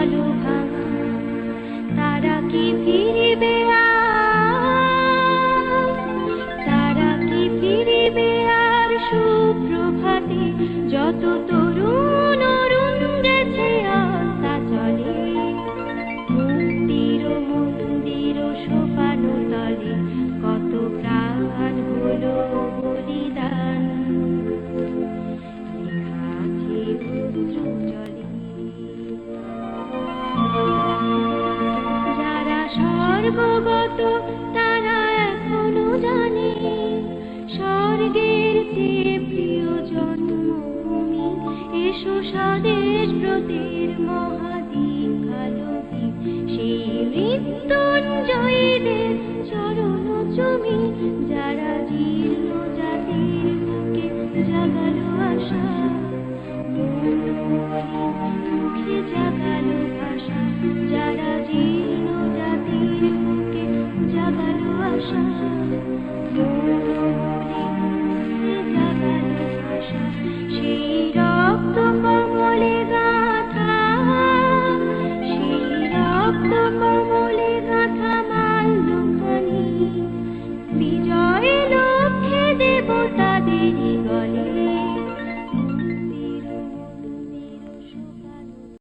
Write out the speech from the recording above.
চলো ভাঙা, তারা কি ফিরিবে আর, তারা কি ফিরিবে আর সুপ্রভাতে, যত তরুণ অরুণ গেছে আস্তা চলে, মুক্তির মন্দির সোপান তলে কত প্রাণ হলো বলিদান, লেখা আছে অশ্রু জলে। যারা স্বর্গগত তারা এখনো জানে, স্বর্গের চেয়ে প্রিয় জন্মভূমি, এসো স্বদেশ ব্রতের মহাদীক্ষালোভী, সেই মৃত্যুঞ্জয়ীদের চরণ চুমি, যারা জীর্ণ জাতির বুকে জাগালো আশা।